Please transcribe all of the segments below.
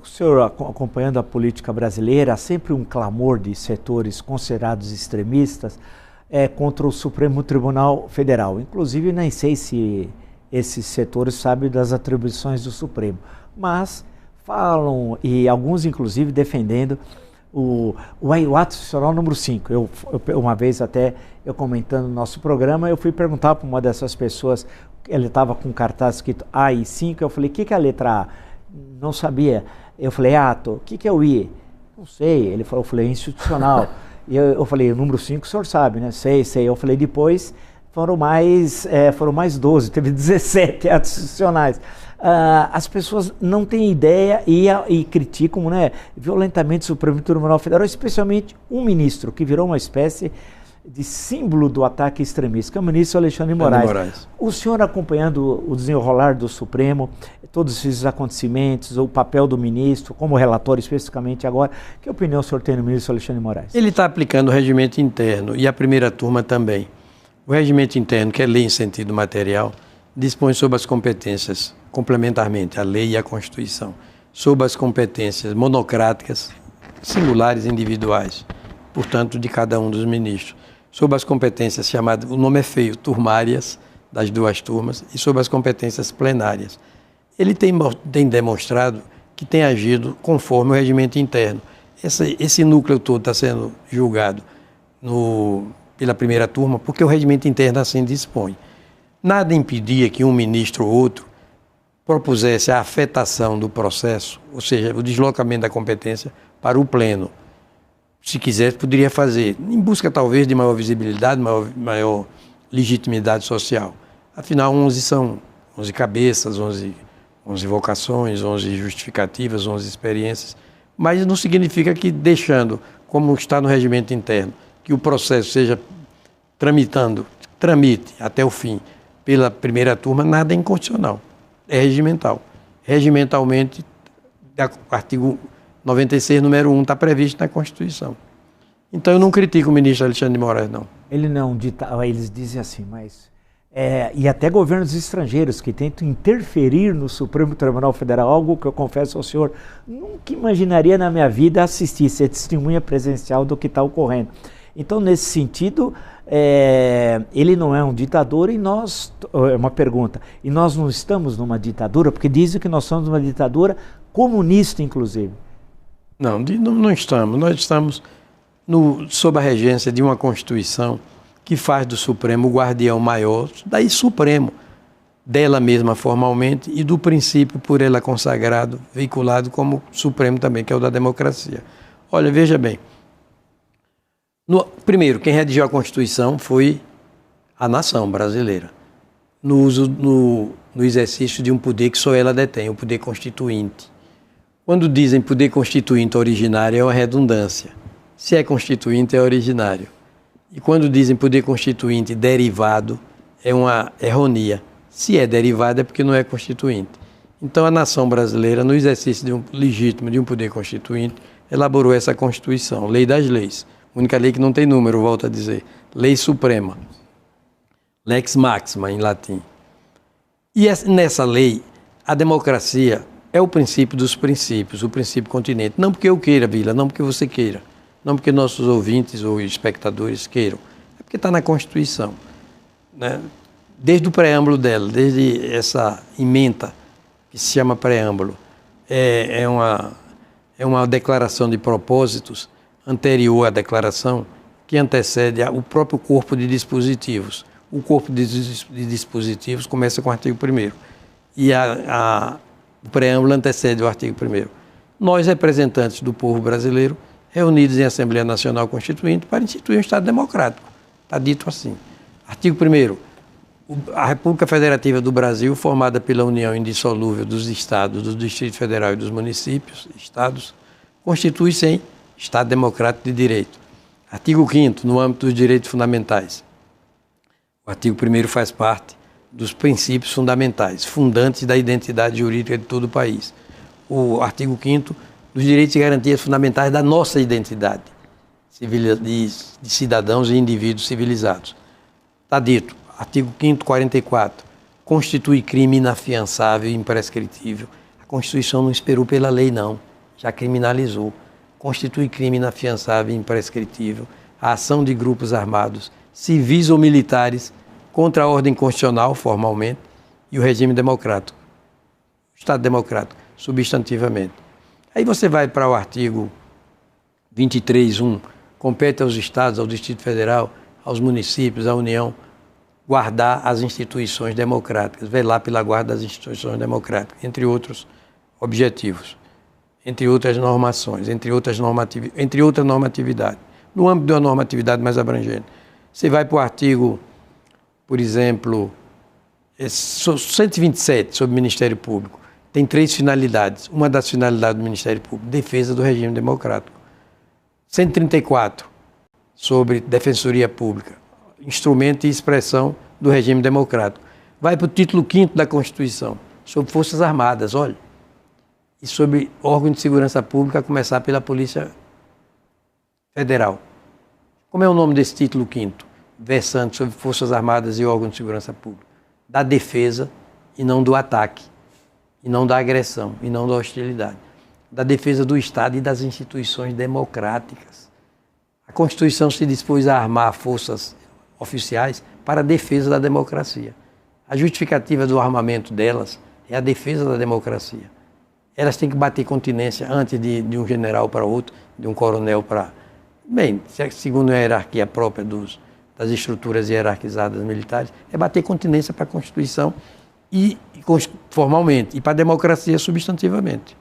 O senhor, acompanhando a política brasileira, há sempre um clamor de setores considerados extremistas contra o Supremo Tribunal Federal. Inclusive, nem sei se esses setores sabem das atribuições do Supremo, mas falam, e alguns inclusive defendendo o ato institucional número 5. Uma vez até, eu comentando no nosso programa, eu fui perguntar para uma dessas pessoas, ele estava com um cartaz escrito A e 5, eu falei, o que é a letra A? Não sabia. Eu falei, ato, o que é o I? Não sei. Ele falou, eu falei, institucional. E eu falei, o número 5 o senhor sabe, né? Sei. Eu falei, depois foram mais 12, teve 17 atos institucionais. As pessoas não têm ideia e criticam, né, violentamente o Supremo Tribunal Federal, especialmente um ministro que virou uma espécie de símbolo do ataque extremista, que é o ministro Alexandre Moraes. O senhor, acompanhando o desenrolar do Supremo, todos esses acontecimentos, o papel do ministro, como relator especificamente agora, que opinião o senhor tem do ministro Alexandre Moraes? Ele está aplicando o regimento interno e a primeira turma também. O regimento interno, que é lei em sentido material, dispõe sobre as competências, complementarmente, a lei e a Constituição, sobre as competências monocráticas, singulares e individuais, portanto, de cada um dos ministros, sobre as competências chamadas, o nome é feio, turmárias, das duas turmas, e sobre as competências plenárias. Ele tem demonstrado que tem agido conforme o regimento interno. Esse núcleo todo está sendo julgado pela primeira turma, porque o regimento interno assim dispõe. Nada impedia que um ministro ou outro propusesse a afetação do processo, ou seja, o deslocamento da competência para o pleno. Se quisesse, poderia fazer, em busca talvez de maior visibilidade, maior legitimidade social. Afinal, 11 são 11 cabeças, 11 vocações, 11 justificativas, 11 experiências, mas não significa que deixando, como está no regimento interno, que o processo seja tramite até o fim pela primeira turma, nada é inconstitucional, é regimental. Regimentalmente, o artigo 96, número 1, está previsto na Constituição. Então, eu não critico o ministro Alexandre de Moraes, não. Ele não dita, eles dizem assim, mas... e até governos estrangeiros que tentam interferir no Supremo Tribunal Federal, algo que eu confesso ao senhor, nunca imaginaria na minha vida assistir, ser testemunha presencial do que está ocorrendo. Então, nesse sentido, ele não é um ditador e nós... É uma pergunta. E nós não estamos numa ditadura? Porque dizem que nós somos uma ditadura comunista, inclusive. Não estamos. Nós estamos sob a regência de uma Constituição que faz do Supremo o guardião maior, daí Supremo, dela mesma formalmente e do princípio por ela consagrado, veiculado como Supremo também, que é o da democracia. Olha, veja bem, primeiro, quem redigiu a Constituição foi a nação brasileira, no exercício de um poder que só ela detém, o poder constituinte. Quando dizem poder constituinte originário, é uma redundância. Se é constituinte, é originário. E quando dizem poder constituinte derivado, é uma erronia. Se é derivado, é porque não é constituinte. Então, a nação brasileira, no exercício legítimo de um poder constituinte, elaborou essa Constituição, lei das leis. Única lei que não tem número, volto a dizer. Lei suprema. Lex maxima, em latim. E nessa lei, a democracia é o princípio dos princípios, o princípio continente. Não porque eu queira, Vila, não porque você queira. Não porque nossos ouvintes ou espectadores queiram, é porque está na Constituição. Né? Desde o preâmbulo dela, desde essa ementa que se chama preâmbulo, é uma declaração de propósitos anterior à declaração que antecede o próprio corpo de dispositivos. O corpo de dispositivos começa com o artigo 1º e o preâmbulo antecede o artigo 1º. Nós, representantes do povo brasileiro, reunidos em Assembleia Nacional Constituinte para instituir um Estado democrático. Está dito assim. Artigo 1º. A República Federativa do Brasil, formada pela união indissolúvel dos Estados, do Distrito Federal e dos municípios, Estados, constitui-se em Estado Democrático de Direito. Artigo 5º, no âmbito dos direitos fundamentais. O artigo 1º faz parte dos princípios fundamentais, fundantes da identidade jurídica de todo o país. O artigo 5º, dos direitos e garantias fundamentais da nossa identidade de cidadãos e indivíduos civilizados. Está dito, artigo 5º, 44, constitui crime inafiançável e imprescritível. A Constituição não esperou pela lei, não. já criminalizou. Constitui crime inafiançável e imprescritível a ação de grupos armados, civis ou militares, contra a ordem constitucional, formalmente, e o regime democrático. O Estado democrático, substantivamente. Aí você vai para o artigo 23.1, compete aos Estados, ao Distrito Federal, aos municípios, à União, guardar as instituições democráticas, velar pela guarda das instituições democráticas, entre outros objetivos, entre outras normações, entre outra normatividade. No âmbito de uma normatividade mais abrangente. Você vai para o artigo, por exemplo, 127 sobre o Ministério Público. Tem 3 finalidades. Uma das finalidades do Ministério Público, defesa do regime democrático. 134 sobre Defensoria Pública, instrumento e expressão do regime democrático. Vai para o título 5º da Constituição, sobre Forças Armadas, olha. E sobre órgão de segurança pública, a começar pela Polícia Federal. Como é o nome desse título 5º? Versante sobre Forças Armadas e órgão de segurança pública. Da defesa e não do ataque, e não da agressão, e não da hostilidade. Da defesa do Estado e das instituições democráticas. A Constituição se dispôs a armar forças oficiais para a defesa da democracia. A justificativa do armamento delas é a defesa da democracia. Elas têm que bater continência antes de um general para outro, de um coronel para... Bem, segundo a hierarquia própria das estruturas hierarquizadas militares, é bater continência para a Constituição formalmente, e para a democracia substantivamente.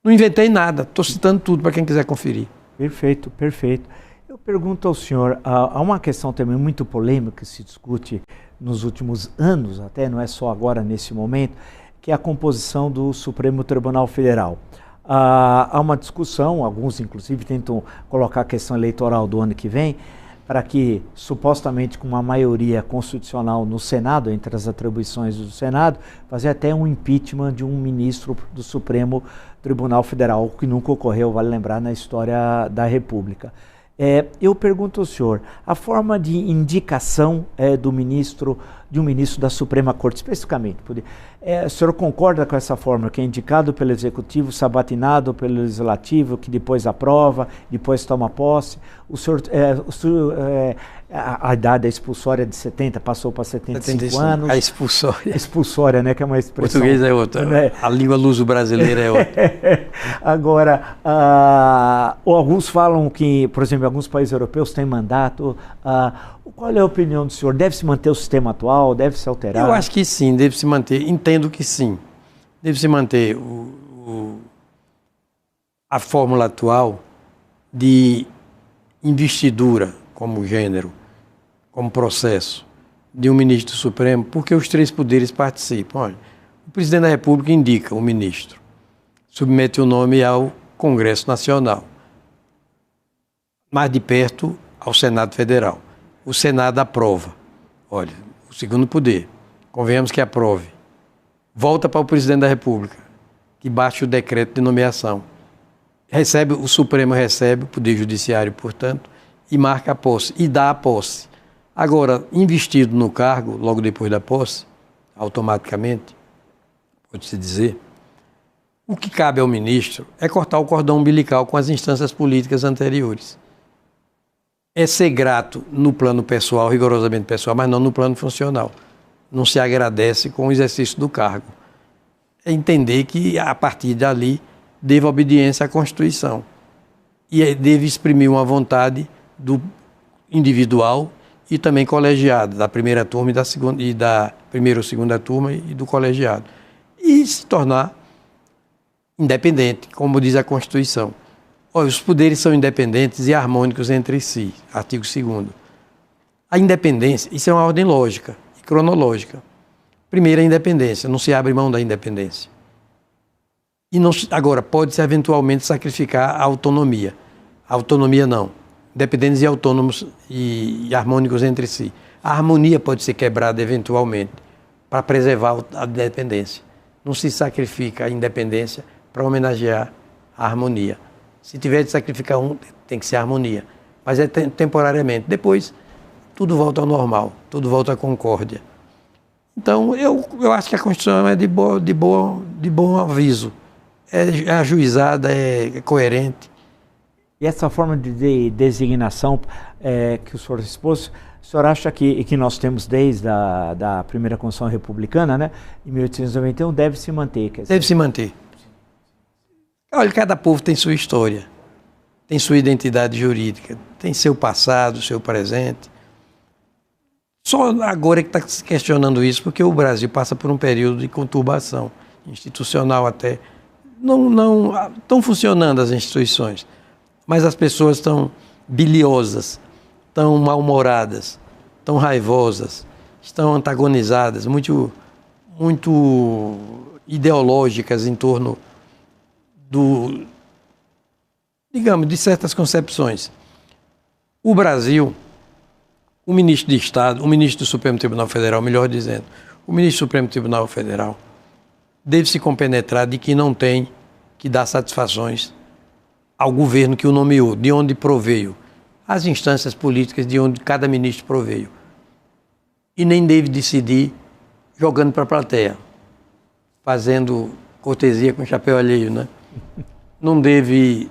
Não inventei nada, estou citando tudo para quem quiser conferir. Perfeito, perfeito. Eu pergunto ao senhor, há uma questão também muito polêmica que se discute nos últimos anos, até não é só agora nesse momento, que é a composição do Supremo Tribunal Federal. Há uma discussão, alguns inclusive tentam colocar a questão eleitoral do ano que vem, para que, supostamente com uma maioria constitucional no Senado, entre as atribuições do Senado, fazer até um impeachment de um ministro do Supremo Tribunal Federal, o que nunca ocorreu, vale lembrar, na história da República. Eu pergunto ao senhor, a forma de indicação de um ministro da Suprema Corte, especificamente, o senhor concorda com essa forma, que é indicado pelo Executivo, sabatinado pelo Legislativo, que depois aprova, depois toma posse? A idade expulsória de 70 passou para 75 anos. A expulsória. Expulsória, né, que é uma expressão... Português é outra, né? A língua luso-brasileira é outra. Agora, alguns falam que, por exemplo, alguns países europeus têm mandato. Qual é a opinião do senhor? Deve-se manter o sistema atual? Deve-se alterar? Eu acho que sim, deve-se manter. Entendo que sim. Deve-se manter a fórmula atual de investidura como gênero, como processo de um ministro do Supremo, porque os 3 poderes participam. Olha, o presidente da República indica o ministro, submete o nome ao Congresso Nacional, mais de perto ao Senado Federal. O Senado aprova. Olha, o segundo poder, convenhamos que aprove. Volta para o presidente da República, que baixa o decreto de nomeação. O Supremo recebe, o Poder Judiciário, portanto, e marca a posse, e dá a posse. Agora, investido no cargo, logo depois da posse, automaticamente, pode-se dizer, o que cabe ao ministro é cortar o cordão umbilical com as instâncias políticas anteriores. É ser grato no plano pessoal, rigorosamente pessoal, mas não no plano funcional. Não se agradece com o exercício do cargo. É entender que, a partir dali, deve obediência à Constituição. E deve exprimir uma vontade do individual e também colegiado, da primeira turma e da primeira ou segunda turma e do colegiado. E se tornar independente, como diz a Constituição. Olha, os poderes são independentes e harmônicos entre si, artigo 2º. A independência, isso é uma ordem lógica e cronológica. Primeiro, a independência, não se abre mão da independência. E não, agora, pode-se eventualmente sacrificar a autonomia. A autonomia não. Independentes e autônomos e harmônicos entre si. A harmonia pode ser quebrada eventualmente para preservar a independência. Não se sacrifica a independência para homenagear a harmonia. Se tiver de sacrificar um, tem que ser a harmonia. Mas é temporariamente. Depois, tudo volta ao normal, tudo volta à concórdia. Então, eu acho que a Constituição é de bom aviso. é ajuizada, é coerente. E essa forma de designação que o senhor expôs, o senhor acha que nós temos desde da primeira Constituição Republicana, né, em 1891, deve se manter? Deve se manter. Olha, cada povo tem sua história, tem sua identidade jurídica, tem seu passado, seu presente. Só agora é que está se questionando isso, porque o Brasil passa por um período de conturbação institucional até. Não estão funcionando as instituições, mas as pessoas estão biliosas, estão mal-humoradas, estão raivosas, estão antagonizadas, muito ideológicas em torno digamos, de certas concepções. O Brasil, o ministro de Estado, o ministro do Supremo Tribunal Federal, melhor dizendo, o ministro do Supremo Tribunal Federal deve se compenetrar de que não tem que dar satisfações ao governo que o nomeou, de onde proveio, às instâncias políticas de onde cada ministro proveio. E nem deve decidir jogando para a plateia, fazendo cortesia com chapéu alheio, né? Não deve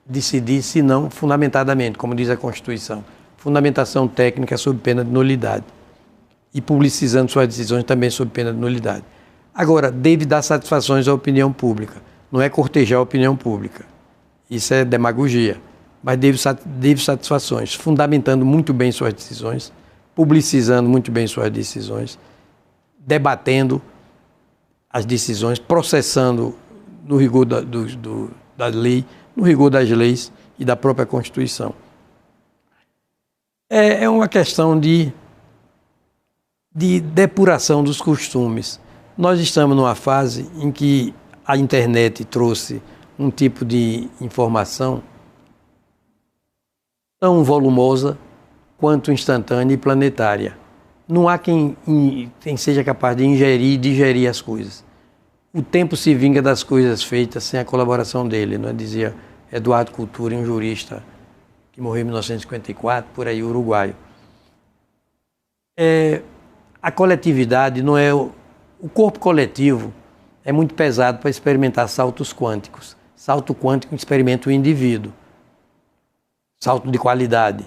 decidir, senão fundamentadamente, como diz a Constituição, fundamentação técnica sob pena de nulidade e publicizando suas decisões também sob pena de nulidade. Agora, deve dar satisfações à opinião pública, não é cortejar a opinião pública, isso é demagogia, mas deve satisfações, fundamentando muito bem suas decisões, publicizando muito bem suas decisões, debatendo as decisões, processando no rigor da lei, no rigor das leis e da própria Constituição. É uma questão de depuração dos costumes. Nós estamos numa fase em que a internet trouxe um tipo de informação tão volumosa quanto instantânea e planetária. Não há quem seja capaz de ingerir e digerir as coisas. O tempo se vinga das coisas feitas sem a colaboração dele, não é? Dizia Eduardo Cultura, um jurista que morreu em 1954, por aí, uruguaio. A coletividade não é... O corpo coletivo é muito pesado para experimentar saltos quânticos. Salto quântico experimenta o indivíduo. Salto de qualidade.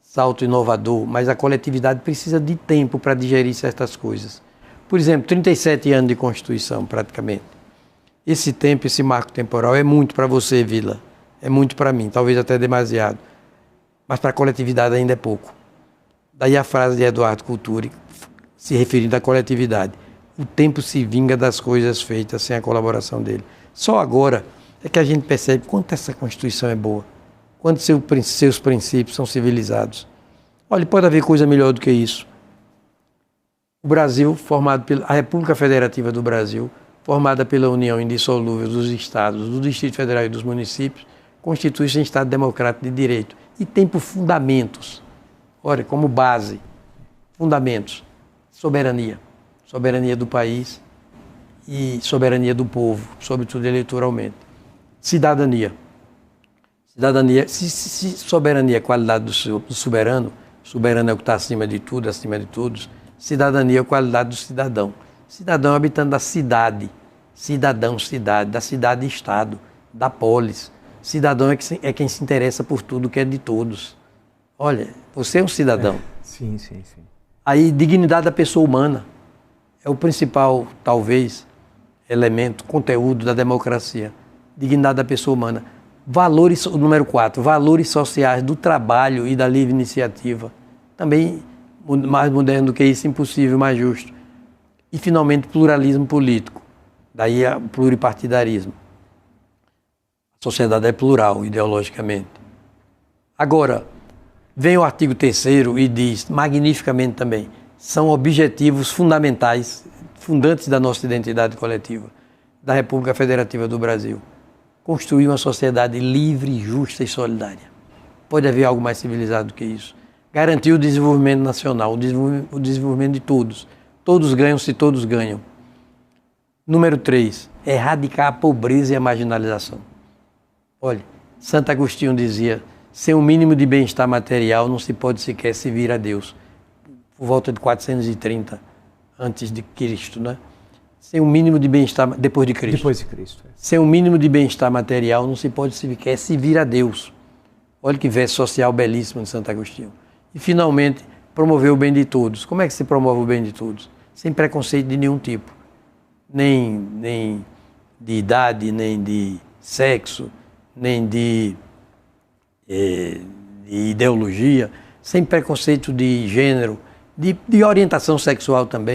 Salto inovador. Mas a coletividade precisa de tempo para digerir certas coisas. Por exemplo, 37 anos de Constituição, praticamente. Esse tempo, esse marco temporal é muito para você, Vila. É muito para mim, talvez até demasiado. Mas para a coletividade ainda é pouco. Daí a frase de Eduardo Cultura, se referindo à coletividade. O tempo se vinga das coisas feitas sem a colaboração dele. Só agora é que a gente percebe quanto essa Constituição é boa, quanto seus princípios são civilizados. Olha, pode haver coisa melhor do que isso. O Brasil, a República Federativa do Brasil, formada pela união indissolúvel dos estados, do Distrito Federal e dos municípios, constitui-se um Estado democrático de direito e tem por fundamentos, olha, como base, fundamentos, soberania do país e soberania do povo, sobretudo eleitoralmente. Cidadania, se soberania é a qualidade do soberano, soberano é o que está acima de tudo, acima de todos, cidadania é a qualidade do cidadão. Cidadão habitante da cidade, cidade, da cidade-estado, da polis. Cidadão é quem se interessa por tudo que é de todos. Olha, você é um cidadão. Sim. Aí, dignidade da pessoa humana é o principal, talvez, elemento, conteúdo da democracia. Dignidade da pessoa humana. Valores, número 4, valores sociais do trabalho e da livre iniciativa. Também, mais moderno do que isso, impossível, mais justo. E, finalmente, pluralismo político. Daí o pluripartidarismo. A sociedade é plural, ideologicamente. Agora, vem o artigo 3º e diz, magnificamente também, são objetivos fundamentais, fundantes da nossa identidade coletiva, da República Federativa do Brasil. Construir uma sociedade livre, justa e solidária. Pode haver algo mais civilizado do que isso. Garantir o desenvolvimento nacional, o desenvolvimento de todos. Todos ganham se todos ganham. Número 3, erradicar a pobreza e a marginalização. Olha, Santo Agostinho dizia, sem um mínimo de bem-estar material não se pode sequer servir a Deus. Por volta de 430 antes de Cristo, né? Sem um mínimo de bem-estar depois de Cristo. Depois de Cristo. Sem um mínimo de bem-estar material, não se pode se vir a Deus. Olha que verso social belíssimo de Santo Agostinho. E, finalmente, promover o bem de todos. Como é que se promove o bem de todos? Sem preconceito de nenhum tipo. Nem de idade, nem de sexo, nem de ideologia, sem preconceito de gênero, de orientação sexual também.